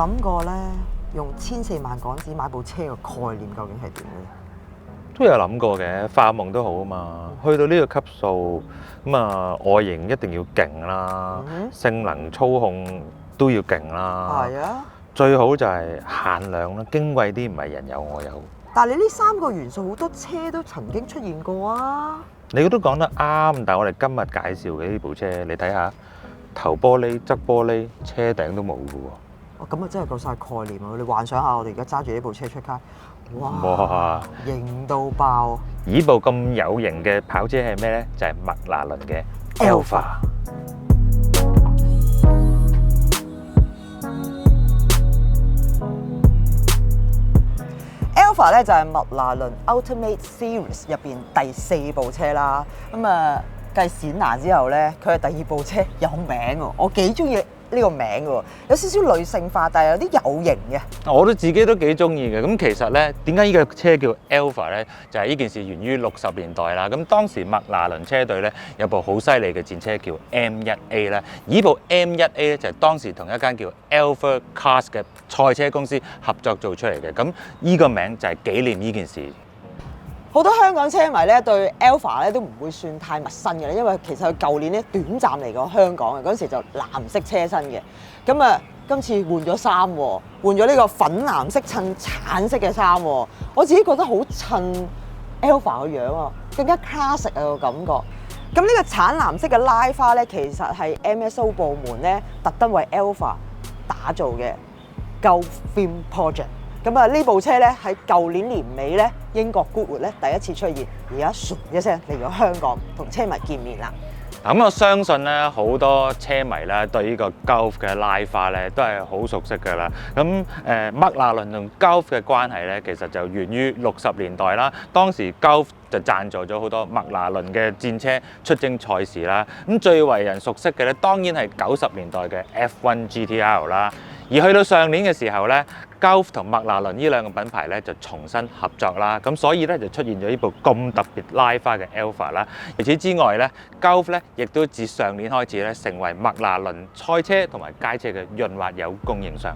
諗過咧，用1400港紙買部車嘅概念究竟係點嘅？都有諗過嘅，發夢都好啊嘛。去到呢個級數，咁啊外形一定要勁啦，性能操控都要勁啦。係啊，最好就係限量啦，矜貴啲唔係人有我有。但係你呢3個元素好多車都曾經出現過啊！你都講得啱，但係我哋今日介紹嘅呢部車，你睇下頭玻璃、側玻璃、車頂都冇嘅喎。哦，咁啊真係夠晒概念啊！你幻想下，我哋而家揸住呢部車出街，哇，型到爆！呢部咁有型嘅跑車係咩呢？就係麥拿倫嘅 Alfa。Alfa 咧就係麥拿倫 Ultimate Series 入邊第4部車啦。咁啊，繼閃拿之後咧，佢係第2部車有名喎。我幾中意呢個名嘅，有少少女性化，但係有啲有型嘅。我都自己都幾中意嘅。咁其實咧，點解呢個車叫 Alfa 咧？就係呢件事源於60年代啦。咁當時麥拿倫車隊咧有部好犀利嘅戰車叫 M1A 啦。呢部 M1A 咧就係當時同一間叫 Alfa Cars 嘅賽車公司合作做出嚟嘅。咁呢個名就係紀念呢件事。好多香港車迷咧對 Alfa 咧都唔會算太陌生嘅，因為其實佢舊年咧短暫嚟過香港嘅，嗰陣時就藍色車身嘅。咁啊，今次換咗衫喎，換咗呢個粉藍色襯橙色嘅衫喎。我自己覺得好襯 Alfa 個樣啊，更加 classic 啊個感覺。咁呢個橙藍色嘅拉花咧，其實係 MSO 部門咧特登為 Alfa 打造嘅 Gulf Theme Project。咁啊，呢部車咧喺舊年年尾咧，英國 Goodwood 咧第一次出現，而家唰一聲嚟咗香港同車迷見面啦。咁我相信咧，好多車迷咧對呢個 Gulf 嘅拉花咧都係好熟悉㗎啦。咁麥拿倫同 Gulf 嘅關係咧，其實就源於60年代啦。當時 Gulf 就贊助咗好多麥拿倫嘅戰車出征賽事啦。咁最為人熟悉嘅咧，當然係90年代嘅 F1 GTR 啦。而去到上年嘅時候咧，Gulf 同麥拿倫呢兩個品牌咧就重新合作啦，咁所以咧就出現咗呢部咁特別拉花嘅 Alfa 啦。除此之外咧，Gulf 咧亦都自上年開始咧成為麥拿倫賽車同埋街車嘅潤滑油供應商。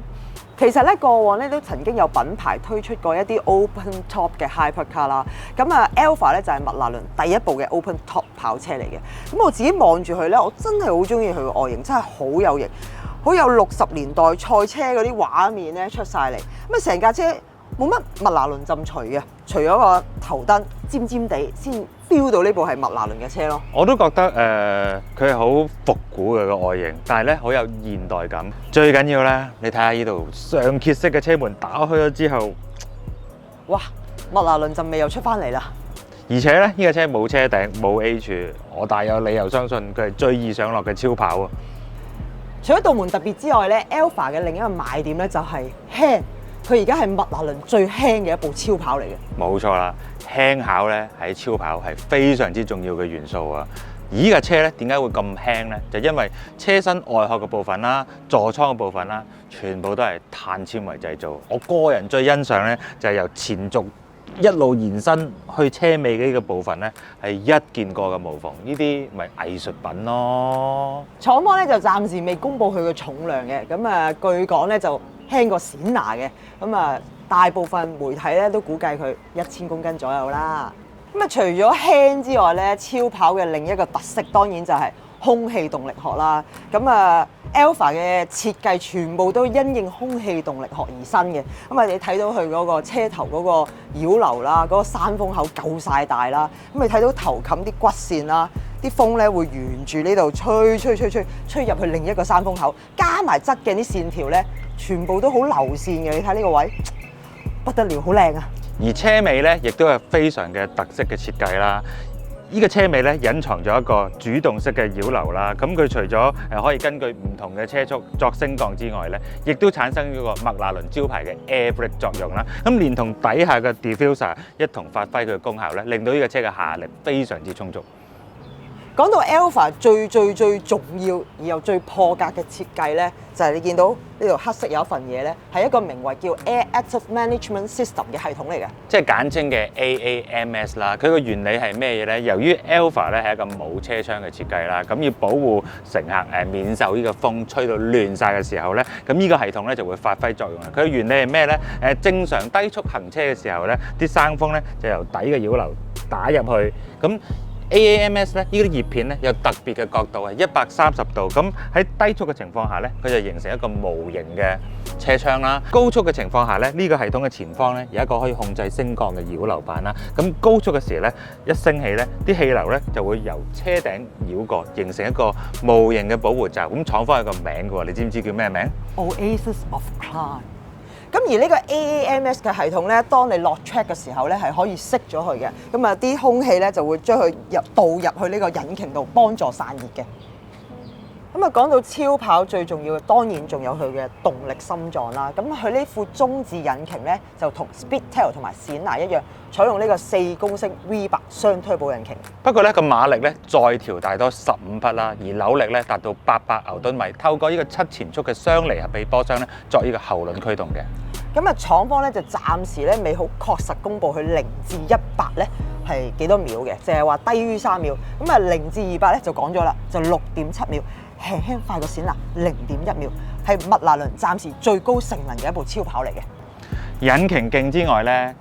其實咧過往咧都曾經有品牌推出過一啲 open top 嘅 hypercar 啦。咁啊 Alfa 咧就係麥拿倫第一部嘅 open top 跑車嚟嘅。咁我自己望住佢咧，我真係好中意佢嘅外形，真係好有型。好有60年代賽車嗰啲畫面咧出晒嚟，咁啊成架車冇乜麥拿倫浸除嘅，除咗個頭燈尖尖地先 feel 到呢部係麥拿倫嘅車咯。我都覺得佢係好復古嘅個外形，但係咧好有現代感。最緊要咧，你睇下呢度上揭式嘅車門打開咗之後，哇！麥拿倫陣味又出翻嚟啦。而且咧呢架車冇車頂冇 A 柱，我大有理由相信佢係最易上落嘅超跑啊！除咗道門特別之外咧 ，Alfa 嘅另一個賣點咧就係輕，佢而家係麥拿倫最輕嘅一部超跑嚟嘅。冇錯啦，輕巧咧喺超跑係非常之重要嘅元素啊！而呢架車咧點解會咁輕咧？就因為車身外殼嘅部分啦、座艙嘅部分啦，全部都係碳纖維製造。我個人最欣賞咧就係由前軸一路延伸去車尾嘅呢個部分咧，係一件過嘅無縫，呢啲咪藝術品咯。廠方咧就暫時未公布佢嘅重量嘅，咁啊據講咧就輕過閃拿嘅，咁啊大部分媒體咧都估計佢1000公斤左右啦。咁啊除咗輕之外咧，超跑嘅另一個特色當然就係空氣動力學啦。咁啊 Alfa 嘅設計全部都因應空氣動力學而生嘅。咁啊你睇到佢嗰個車頭嗰個擾流啦，嗰個山風口夠晒大啦。咁你睇到頭冚啲骨線啦，啲風咧會沿住呢度吹入去另一個山風口，加埋側鏡啲線條咧，全部都好流線嘅。你睇呢個位不得了，好靚啊！而車尾咧，亦都係非常嘅特色嘅設計啦。呢個車尾咧隱藏咗一個主動式嘅擾流啦。咁佢除咗可以根據唔同嘅車速作升降之外咧，亦都產生咗個麥拿倫招牌嘅 Air Brake 作用啦。咁連同底下嘅 Diffuser 一同發揮佢嘅功效咧，令到呢個車嘅下力非常之充足。講到 Alpha 最重要而又最破格嘅設計咧，就係你見到呢度黑色有一份嘢咧，係一個名為叫 Air Active Management System 嘅系統嚟嘅，即係簡稱嘅 AAMS 啦。佢個原理係咩嘢咧？由於 Alpha 咧係一個冇車窗嘅設計啦，咁要保護乘客免受呢個風吹到亂晒嘅時候咧，咁呢個系統咧就會發揮作用啦。佢嘅原理係咩咧？正常低速行車嘅時候咧，啲生風咧就由底嘅擾流打入去，咁AAMS 咧，呢啲葉片咧有特別嘅角度係130度，咁喺低速嘅情況下咧，佢就形成一個無形嘅車窗啦。高速嘅情況下咧，呢個系統嘅前方咧有一個可以控制升降嘅擾流板啦。咁高速嘅時咧，一升起咧，啲氣流咧就會由車頂繞過，形成一個無形嘅保護罩。咁廠方有個名嘅喎，你知唔知叫咩名？ Oasis of Calm。咁而呢個 AAMS 嘅系統咧，當你落 track 嘅時候咧，係可以熄咗佢嘅。咁啊，啲空氣咧就會將佢導入去呢個引擎度，幫助散熱嘅。咁啊，講到超跑最重要嘅，當然仲有佢嘅動力心臟啦。咁佢呢副中置引擎咧，就同 Speedtail 同埋Sienna一樣，採用呢個4公升 V8 雙推保引擎。不過咧個馬力咧再調大多15匹啦，而扭力咧達到800牛頓米，透過呢個7前速嘅雙離合臂波箱咧作呢個後輪驅動嘅。咁啊，廠方咧就暫時咧未好確實公佈佢0至100咧係幾多秒嘅，淨係話低於3秒。咁啊0至200咧就講咗啦，就6.7秒，輕輕快過Sienna0.1秒，係麥拿倫暫時最高性能嘅一部超跑嚟嘅。引擎勁之外咧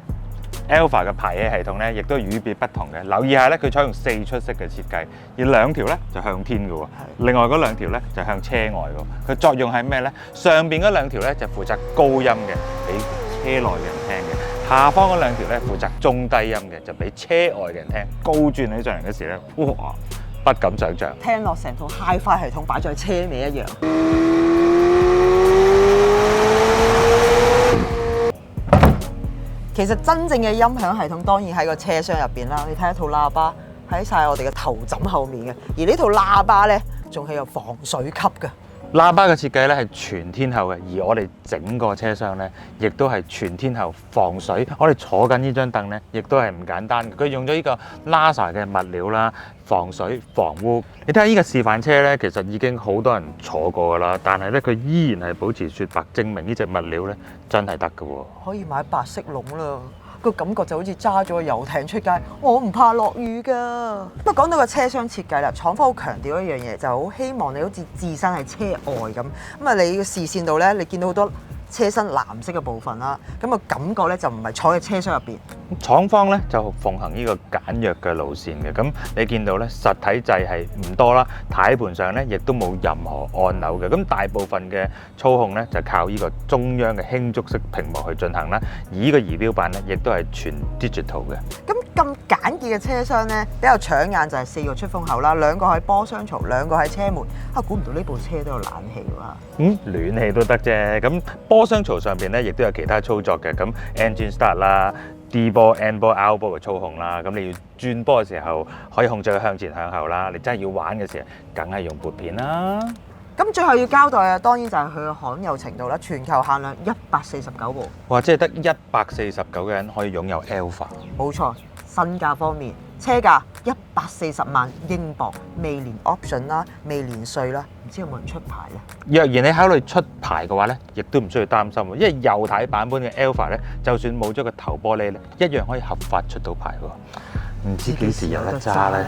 ，Alpha 嘅排氣系統咧亦都與別不同嘅。留意下咧，佢採用4出式嘅設計，而2條咧就向天嘅喎，另外嗰2條咧就向車外嘅。佢作用係咩咧？上邊嗰2條咧就負責高音嘅，俾車內嘅人聽嘅；下方嗰2條咧負責中低音嘅，就俾車外嘅人聽。高轉起上嚟嗰時咧，哇！不敢想像。聽落成套 Hi-Fi 系統擺在車尾一樣。其實真正嘅音響系統當然喺個車廂入邊啦。你睇一套喇叭喺晒我哋嘅頭枕後面嘅，而呢套喇叭咧仲係有防水級嘅。喇叭嘅設計咧係全天候嘅，而我哋整個車廂咧亦都係全天候防水。我哋坐緊呢張凳咧，亦都係唔簡單嘅。佢用咗呢個 Lasa 嘅物料啦，防水防污。你睇下呢個示範車咧，其實已經好多人坐過㗎啦，但係咧佢依然係保持雪白，證明呢隻物料咧真係得㗎喎。可以買白色籠啦。個感覺就好似揸咗個遊艇出街，我唔怕落雨㗎。不過講到個車廂設計啦，廠方好強調一樣嘢，就好希望你好似置身喺車外咁。咁啊，你嘅視線度咧，你見到好多車身藍色嘅部分啦，咁個感覺咧就唔係坐喺車廂入邊。廠方咧就奉行呢個簡約嘅路線嘅，咁你見到咧實體掣係唔多啦，軚盤上咧亦都冇任何按鈕嘅，咁大部分嘅操控咧就靠呢個中央嘅輕觸式屏幕去進行啦，而呢個儀表板咧亦都係全 digital 嘅。咁簡潔嘅車廂咧，比較搶眼就係4個出風口啦，2個喺波箱槽，2個喺車門。估唔到呢部車都有冷氣喎。暖氣都得啫。咁波箱槽上邊咧亦都有其他操作嘅，咁 engine start 啦。D 波、N 波、L 波嘅操控啦，咁你要轉波嘅時候可以控制佢向前向後啦。你真係要玩嘅時候，梗係用撥片啦。咁最後要交代啊，當然就係佢嘅罕有程度啦，全球限量149部。哇！即係得149個人可以擁有 Alpha。冇錯，身價方面，車價140萬英鎊，未連 option 啦，未連稅啦，唔知有冇人出牌咧？若然你考慮出牌嘅話咧，亦都唔需要擔心喎，因為右軚版本嘅 Alpha 咧，就算冇咗個頭玻璃咧，一樣可以合法出到牌喎。唔知幾時有得揸咧？